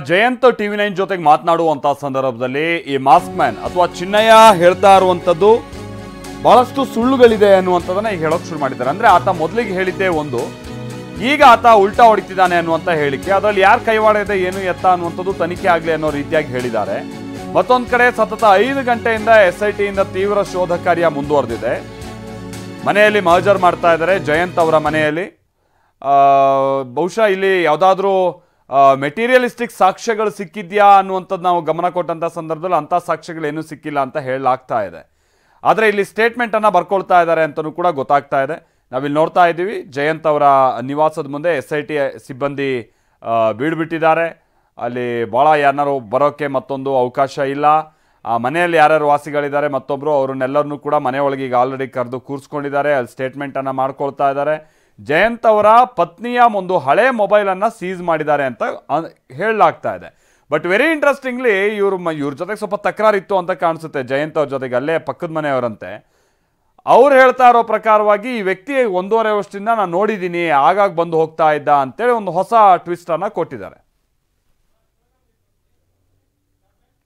Jayant TV9 ಜೊತೆಗೆ ಮಾತನಾಡುವಂತ ಸಂದರ್ಭದಲ್ಲಿ ಈ ಮಾಸ್ಕ್ ಮ್ಯಾನ್ ಅಥವಾ ಚಿನ್ನಯ್ಯ ಹೇಳ್ತಾ ಇರುವಂತದ್ದು ಬಹಳಷ್ಟು ಸುಳ್ಳುಗಳಿದೆ ಅನ್ನುವಂಥದ್ದನ್ನ ಈಗ ಹೇಳೋಕೆ ಶುರು ಮಾಡಿದ್ದಾರೆ. ಅಂದ್ರೆ ಆತ ಮೊದಲಿಗೆ ಹೇಳಿದ್ದೇ ಒಂದು, ಈಗ ಆತ ಉಲ್ಟಾ ಹೊಡಿತಿದ್ದಾನೆ ಅನ್ನುವಂಥ ಹೇಳಿಕೆ. ಅದರಲ್ಲಿ ಯಾರು ಕೈವಾಡ ಇದೆ ಏನು ಎತ್ತ ಅನ್ನುವಂಥದ್ದು ತನಿಖೆ ಆಗಲಿ ಅನ್ನೋ ರೀತಿಯಾಗಿ ಹೇಳಿದ್ದಾರೆ. ಮತ್ತೊಂದು ಕಡೆ ಸತತ 5 ಗಂಟೆಯಿಂದ SIT ಇಂದ ತೀವ್ರ ಶೋಧ ಕಾರ್ಯ ಮುಂದುವರೆದಿದೆ. ಮನೆಯಲ್ಲಿ ಮರ್ಜರ್ ಮಾಡ್ತಾ ಇದ್ದಾರೆ ಜಯಂತ್ ಅವರ ಮನೆಯಲ್ಲಿ. ಬಹುಶಃ ಇಲ್ಲಿ ಯಾವುದಾದ್ರೂ ಮೆಟೀರಿಯಲಿಸ್ಟಿಕ್ ಸಾಕ್ಷ್ಯಗಳು ಸಿಕ್ಕಿದ್ಯಾ ಅನ್ನುವಂಥದ್ದು ನಾವು ಗಮನ ಕೊಟ್ಟಂಥ ಸಂದರ್ಭದಲ್ಲಿ ಅಂಥ ಸಾಕ್ಷ್ಯಗಳೇನೂ ಸಿಕ್ಕಿಲ್ಲ ಅಂತ ಹೇಳಲಾಗ್ತಾ ಇದೆ. ಆದರೆ ಇಲ್ಲಿ ಸ್ಟೇಟ್ಮೆಂಟನ್ನು ಬರ್ಕೊಳ್ತಾ ಇದ್ದಾರೆ ಅಂತಲೂ ಕೂಡ ಗೊತ್ತಾಗ್ತಾ ಇದೆ. ನಾವಿಲ್ಲಿ ನೋಡ್ತಾ ಇದ್ದೀವಿ, ಜಯಂತ್ ಅವರ ನಿವಾಸದ ಮುಂದೆ SIT ಸಿಬ್ಬಂದಿ ಬೀಡ್ಬಿಟ್ಟಿದ್ದಾರೆ. ಅಲ್ಲಿ ಭಾಳ ಯಾರು ಬರೋಕ್ಕೆ ಮತ್ತೊಂದು ಅವಕಾಶ ಇಲ್ಲ. ಆ ಮನೆಯಲ್ಲಿ ಯಾರ್ಯಾರು ವಾಸಿಗಳಿದ್ದಾರೆ ಮತ್ತೊಬ್ಬರು, ಅವ್ರನ್ನೆಲ್ಲರನ್ನೂ ಕೂಡ ಮನೆಯೊಳಗೆ ಈಗ ಆಲ್ರೆಡಿ ಕರೆದು ಕೂರಿಸ್ಕೊಂಡಿದ್ದಾರೆ. ಅಲ್ಲಿ ಸ್ಟೇಟ್ಮೆಂಟನ್ನು ಮಾಡ್ಕೊಳ್ತಾ ಇದ್ದಾರೆ. ಜಯಂತ್ ಅವರ ಪತ್ನಿಯ ಒಂದು ಹಳೆ ಮೊಬೈಲನ್ನು ಸೀಸ್ ಮಾಡಿದ್ದಾರೆ ಅಂತ ಹೇಳಲಾಗ್ತಾ ಇದೆ. ಬಟ್ ವೆರಿ ಇಂಟ್ರೆಸ್ಟಿಂಗ್ಲಿ ಇವ್ರ ಜೊತೆಗೆ ಸ್ವಲ್ಪ ತಕರಾರಿತ್ತು ಅಂತ ಕಾಣಿಸುತ್ತೆ ಜಯಂತ್ ಅವ್ರ ಜೊತೆಗೆ, ಅಲ್ಲೇ ಪಕ್ಕದ ಮನೆಯವರಂತೆ. ಅವ್ರು ಹೇಳ್ತಾ ಇರೋ ಪ್ರಕಾರವಾಗಿ ಈ ವ್ಯಕ್ತಿ 1.5 ವರ್ಷದಿಂದ ನಾನು ನೋಡಿದ್ದೀನಿ, ಆಗಾಗ ಬಂದು ಹೋಗ್ತಾ ಇದ್ದ ಅಂತೇಳಿ ಒಂದು ಹೊಸ ಟ್ವಿಸ್ಟನ್ನು ಕೊಟ್ಟಿದ್ದಾರೆ.